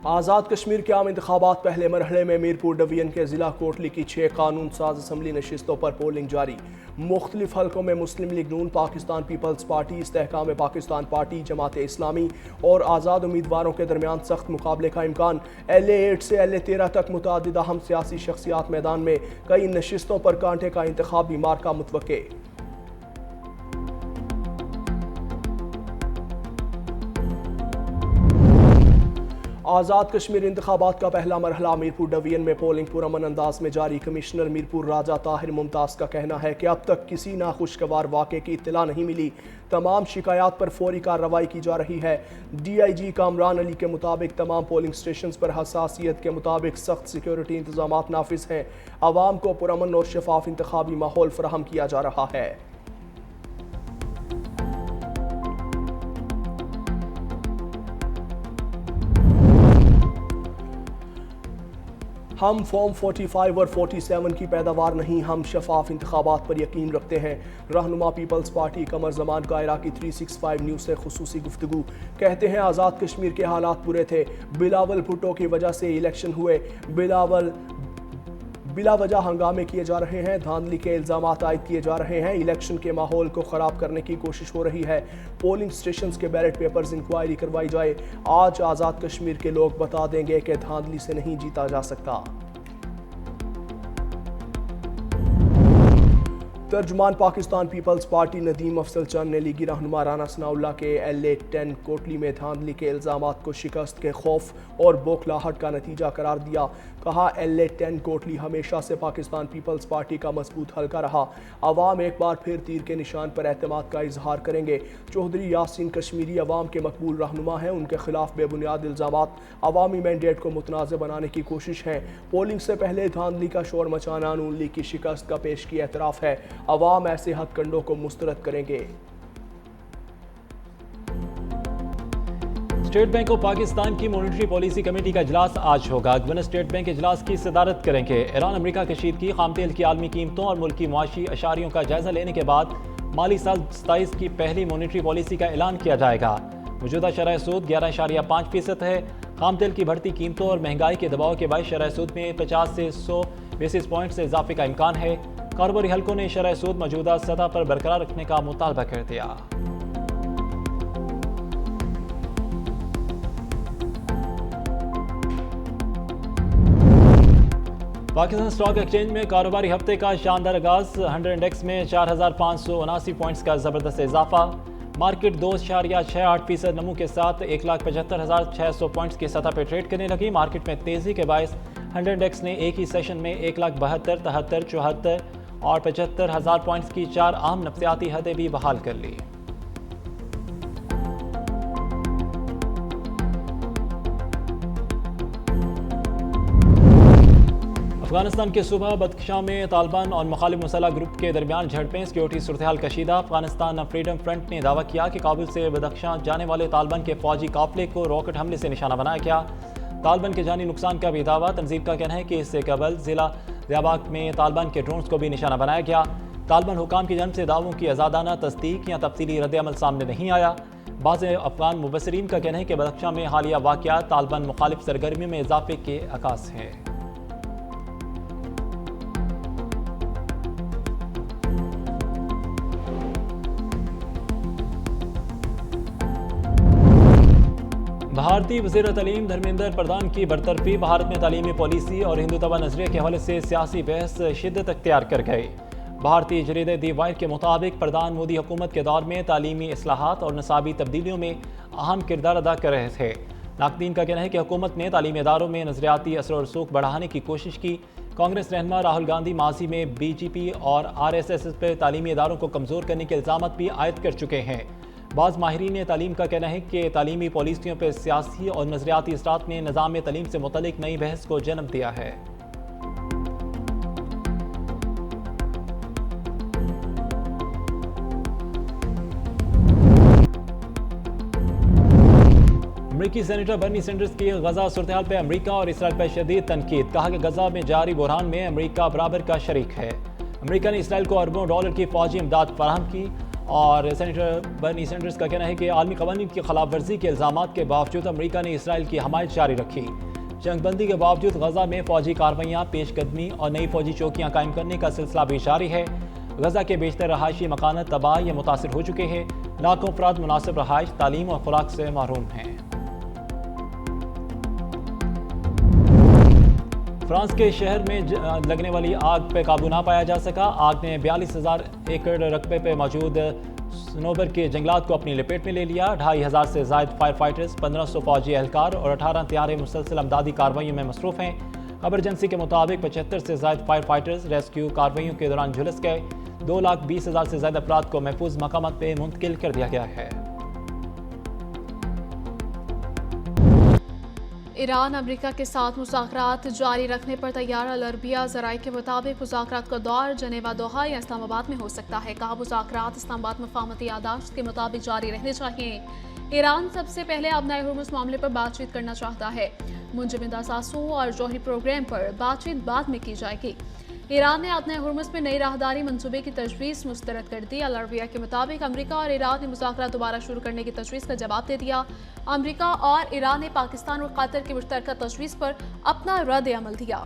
आज़ाद कश्मीर के आम इंतखाबात पहले मरहले में मीरपुर डिवीजन के ज़िला कोटली की 6 कानून साज असम्बली नशिस्तों पर पोलिंग जारी। मुख्तलिफ हल्कों में मुस्लिम लीग नून, पाकिस्तान पीपल्स पार्टी, इस्तेहकाम पाकिस्तान पार्टी, जमात इस्लामी और आज़ाद उम्मीदवारों के दरमियान सख्त मुकाबले का इम्कान। LA8 से LA13 तक मुतअद्दिद अहम सियासी शख्सियात मैदान में, कई नशिस्तों पर कांटे का इंतखाबी मार्का मुतवक्के। आज़ाद कश्मीर इंतखाबात का पहला मरहला मीरपुर डिवीजन में पोलिंग पुरअमन अंदाज में जारी। कमिश्नर मीरपुर राजा ताहिर मुमताज़ का कहना है कि अब तक किसी नाखुशगवार वाक़े की इत्तला नहीं मिली। तमाम शिकायत पर फौरी कार्रवाई की जा रही है। DIG कामरान अली के मुताबिक तमाम पोलिंग स्टेशन पर हसासियत के मुताबिक सख्त सिक्योरिटी इंतजाम नाफिज हैं। आवाम को पुरअमन और शफाफ इंतखाबी माहौल फराहम किया जा रहा है। हम फॉर्म 45 और 47 की पैदावार नहीं, हम शफाफ इंतखाबात पर यकीन रखते हैं। रहनुमा पीपल्स पार्टी कमर जमान का इराकी 365 न्यूज़ से खुसूसी गुफ्तगू। कहते हैं आज़ाद कश्मीर के हालात बुरे थे, बिलावल भुट्टो की वजह से इलेक्शन हुए, बिला वजह हंगामे किए जा रहे हैं, धांधली के इल्ज़ाम आयद किए जा रहे हैं, इलेक्शन के माहौल को ख़राब करने की कोशिश हो रही है। पोलिंग स्टेशंस के बैलेट पेपर्स इंक्वायरी करवाई जाए। आज आज़ाद कश्मीर के लोग बता देंगे कि धांधली से नहीं जीता जा सकता। तर्जुमान पाकिस्तान पीपल्स पार्टी नदीम अफजल चंद ने लीगी रहनुमा राना सनाउल्लाह के LA10 कोटली में धांधली के इल्ज़ामात को शिकस्त के खौफ और बौखलाहट का नतीजा करार दिया। कहा LA10 कोटली हमेशा से पाकिस्तान पीपल्स पार्टी का मजबूत हल्का रहा। अवाम एक बार फिर तीर के निशान पर एतमाद का इजहार करेंगे। चौधरी यासीन कश्मीरी अवाम के मकबूल रहनुमा हैं, उनके खिलाफ बेबुनियाद इल्ज़ामात अवामी मैंडेट को मुतनाज़ बनाने की कोशिश है। पोलिंग से पहले धांधली का शोर मचाना नून लीग की शिकस्त का पेशगी एतराफ़ है। अवाम ऐसे हथकंडों को मुस्तरद करेंगे। स्टेट बैंक ऑफ पाकिस्तान की मॉनिटरी पॉलिसी कमेटी का इजलास आज होगा। गवर्नर स्टेट बैंक इजलास की सदारत करेंगे। ईरान अमेरिका कशीदगी, खाम तेल की आलमी कीमतों और मुल्की मुआशी अशारियों का जायजा लेने के बाद माली साल 27 की पहली मॉनिटरी पॉलिसी का ऐलान किया जाएगा। मौजूदा शरह सूद 11.5% है। खाम तेल की बढ़ती कीमतों और महंगाई के दबाव के बायस शरह सूद में 50 से 100 बेसिस पॉइंट से इजाफे का इम्कान है। कारोबारी हल्कों ने शरह सूद मौजूदा सतह पर बरकरार रखने का मुतालबा कर दिया। पाकिस्तान स्टॉक एक्सचेंज में कारोबारी हफ्ते का शानदार आगाज। 100 इंडेक्स में 4,579 पॉइंट्स का जबरदस्त इजाफा। मार्केट 2.68% नमू के साथ 1,75,600 पॉइंट्स की सतह पर ट्रेड करने लगी। मार्केट में तेजी के बायस 100 इंडेक्स ने एक ही सेशन में 1,72,000, 73,000, 74,000 और 75,000 पॉइंट्स की 4 अहम नफ्सियाती हदें भी बहाल कर ली। अफगानिस्तान के सूबा बदख्शां में तालिबान और मुखालिफ मुसल्लह ग्रुप के दरमियान झड़पें, सिक्योरिटी सूरत-ए-हाल कशीदा। अफगानिस्तान फ्रीडम फ्रंट ने दावा किया कि काबुल से बदख्शां जाने वाले तालिबान के फौजी काफिले को रॉकेट हमले से निशाना बनाया गया। तालिबान के जानी नुकसान का भी दावा। तंजीम का कहना है कि इससे कबल जिला ज़ियाबाग में तालिबान के ड्रोन्स को भी निशाना बनाया गया। तालिबान हुकाम की जानिब से दावों की आज़ादाना तस्दीक या तफसीली रद्द-ए-अमल सामने नहीं आया। बाज़ अफगान मुबसरीन का कहना है कि बदख्शां में हालिया वाक़यात तालिबान मुखालिफ सरगर्मियों में इजाफे के अकास हैं। भारतीय वज़ीर तालीम धर्मेंद्र प्रधान की बरतरफी। भारत में तालीमी पॉलिसी और हिंदुत्व नजरिए के हवाले से सियासी बहस शिद्दत अख्तियार कर गई। भारतीय जरीदे दी वाइड के मुताबिक प्रधान मोदी हुकूमत के दौर में तालीमी इस्लाहात और नसाबी तब्दीलियों में अहम किरदार अदा कर रहे थे। नाक़दीन का कहना है कि हुकूमत ने तालीमी इदारों में नजरियाती असर और रसूख बढ़ाने की कोशिश की। कांग्रेस रहनुमा राहुल गांधी माजी में BJP और RSS पर तालीमी इदारों को कमज़ोर करने के इल्ज़ाम भी आयद कर चुके हैं। बाज़ माहिरीन तालीम का कहना है कि तालीमी पॉलिसियों पर सियासी और नजरियाती असरात ने निज़ाम तालीम से मुतल्लिक नई बहस को जन्म दिया है। अमरीकी सेनेटर बर्नी सैंडर्स की गजा सूरत-ए-हाल पर अमरीका और इसराइल पर शदीद तनकीद। कहा कि गजा में जारी बुरहान में अमरीका बराबर का शरीक है। अमरीका ने इसराइल को अरबों डॉलर की फौजी इमदाद फराहम की। और सेनेटर बर्नी सैंडर्स का कहना है कि आलमी कवानीन की खिलाफ वर्जी के इल्ज़ाम के बावजूद अमरीका ने इसराइल की हमायत जारी रखी। जंगबंदी के बावजूद गजा में फौजी कार्रवाइयाँ, पेशकदमी और नई फौजी चौकियाँ कायम करने का सिलसिला भी जारी है। गजा के बेशतर रहायशी मकान तबाह या मुतासर हो चुके हैं। लाखों अफराद मुनासिब रहायश, तालीम और खुराक से महरूम हैं। फ्रांस के शहर में लगने वाली आग पर काबू ना पाया जा सका। आग ने 42,000 एकड़ रकबे पर मौजूद सनोबर के जंगलात को अपनी लपेट में ले लिया। 2,500 से ज़ायद फायर फाइटर्स, 1500 फौजी एहलकार और 18 तैयारे मुसलसल अमदादी कार्रवाइयों में मसरूफ हैं। खबर एजेंसी के मुताबिक 75 से ज़ायद फायर फाइटर्स रेस्क्यू कार्रवाइयों के दौरान झुलस गए। 2,20,000 से ज़्यादा अफराद को महफूज मकामात पे मुंतकिल कर दिया गया है। ईरान अमेरिका के साथ मुज़ाकरात जारी रखने पर तैयार। अल अरबिया ज़राए के मुताबिक मुज़ाकरात का दौर जनेवा, दोहा या इस्लामाबाद में हो सकता है। कहा मुज़ाकरात इस्लामाबाद मफाहमती यादाश्त के मुताबिक जारी रहने चाहिए। ईरान सबसे पहले अपने हुर्मुज़ मामले पर बातचीत करना चाहता है। मुंजमद असासों और जौहरी प्रोग्राम पर बातचीत बाद में की जाएगी। ईरान ने अपने हुर्मुज़ में नई राहदारी मंसूबे की तजवीज़ मुस्तरद कर दी। अल अरबिया के मुताबिक अमेरिका और ईरान ने मुज़ाकरात दोबारा शुरू करने की तजवीज़ का जवाब दे दिया। अमेरिका और ईरान ने पाकिस्तान और कतर की मुश्तरका तजवीज़ पर अपना रद्द अमल दिया।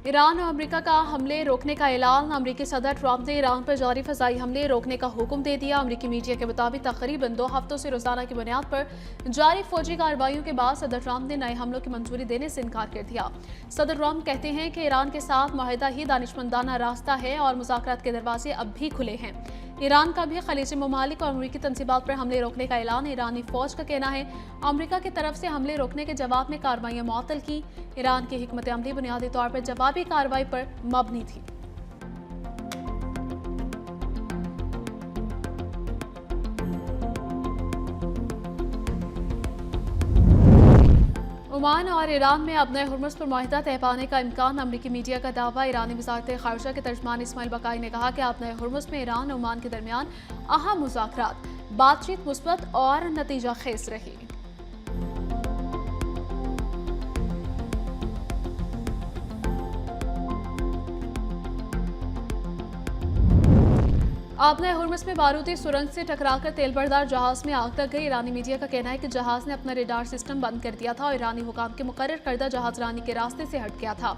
ईरान और अमेरिका का हमले रोकने का ऐलान। अमेरिकी सदर ट्रंप ने ईरान पर जारी फ़ज़ाई हमले रोकने का हुक्म दे दिया। अमेरिकी मीडिया के मुताबिक तकरीबन 2 हफ्तों से रोजाना की बुनियाद पर जारी फौजी कार्रवाइयों के बाद सदर ट्रंप ने नए हमलों की मंजूरी देने से इनकार कर दिया। सदर ट्रंप कहते हैं कि ईरान के साथ माहिदा ही दानिशमंदाना रास्ता है और मुज़ाकरात के दरवाजे अब भी खुले हैं। ईरान का भी खलीजी ममालिक और अमरीकी तंसीबात पर हमले रोकने का ऐलान। ईरानी फौज का कहना है अमरीका की तरफ से हमले रोकने के जवाब में कार्रवाइयां मुअत्तल की। ईरान की हिकमत अमली बुनियादी तौर पर जवाबी कार्रवाई पर मबनी थी। ओमान और ईरान में अपने हुर्मुज़ पर मुआहिदा तय पाने का इम्कान। अमरीकी मीडिया का दावा। ईरानी वज़ारत ख़ारिजा के तर्जमान इस्माइल बकाई ने कहा कि अपने हुर्मुज़ में ईरान और ओमान के दरमियान अहम मुज़ाकरात बातचीत मुस्बत और नतीजा खेज रही। आपने हुर्मुज़ में बारूदी सुरंग से टकराकर तेल बरदार जहाज में आग लग गई। ईरानी मीडिया का कहना है कि जहाज ने अपना रेडार सिस्टम बंद कर दिया था और ईरानी हुकाम के मुकर्रर करदा जहाज रानी के रास्ते से हट गया था।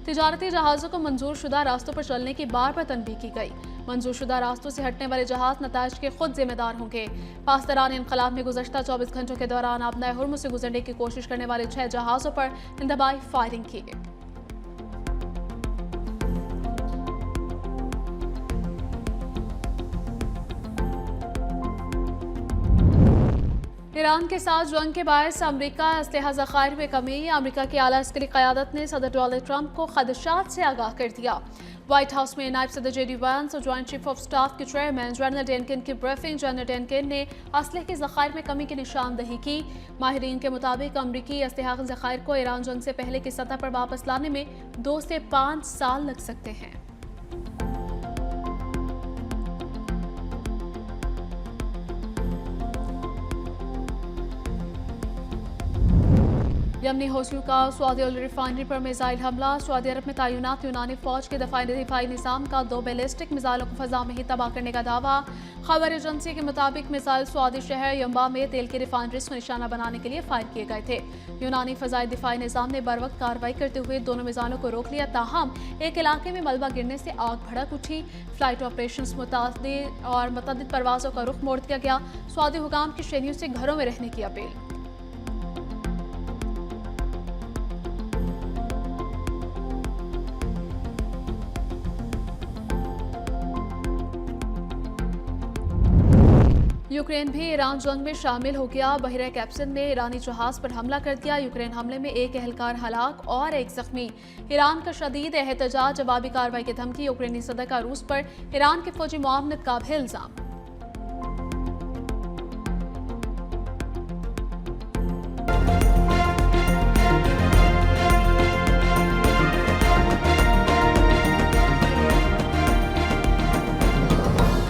तिजारती जहाज़ों को मंजूर शुदा रास्तों पर चलने की बार बार तनबीह की गई। मंजूर शुदा रास्तों से हटने वाले जहाज नताइज के खुद जिम्मेदार होंगे। पासदारान इनकलाब में गुज़श्ता 24 घंटों के दौरान अपने हुर्मुज़ से गुजरने की कोशिश करने वाले 6 जहाज़ों पर इंतबाही फायरिंग की गई। ईरान के साथ जंग के बायस अमरीका असलहा ज़खायर में कमी। अमरीका की आला अस्करी क़यादत ने सदर डोनाल्ड ट्रंप को खदशात से आगाह कर दिया। व्हाइट हाउस में नायब सदर JD वांस और जॉइंट चीफ ऑफ स्टाफ के चेयरमैन जनरल डेनकिन की ब्रीफिंग। जनरल डेनकिन ने असलहे के ज़खायर में कमी की निशानदही की। माहिरीन के मुताबिक अमरीकी असलहा ज़खायर को ईरान जंग से पहले की सतह पर वापस लाने में 2 से 5 साल लग सकते हैं। यमनी हौसियों का सऊदी ऑयल रिफाइनरी पर मिसाइल हमला। सऊदी अरब में तैनात यूनानी फौज के दिफाई निज़ाम का 2 बैलिस्टिक मिसाइलों को फजा में ही तबाह करने का दावा। खबर एजेंसी के मुताबिक मिसाइल सऊदी शहर यंबा में तेल की रिफाइनरीज को निशाना बनाने के लिए फायर किए गए थे। यूनानी फजाई दिफाई निज़ाम ने बर वक्त कार्रवाई करते हुए दोनों मिसाइलों को रोक लिया। ताहम एक इलाके में मलबा गिरने से आग भड़क उठी। फ्लाइट ऑपरेशन मुतअद्दिद परवाजों का रुख मोड़ दिया गया। सऊदी हुकाम की शहरियों से घरों में रहने की अपील। यूक्रेन भी ईरान जंग में शामिल हो गया। बहरा कैप्सन ने ईरानी जहाज पर हमला कर दिया। यूक्रेन हमले में 1 एहलकार हलाक और 1 जख्मी। ईरान का शदीद एहतजाज, जवाबी कार्रवाई की धमकी। यूक्रेनी सदर का रूस पर ईरान की फौजी मुआवनत का भी इल्जाम।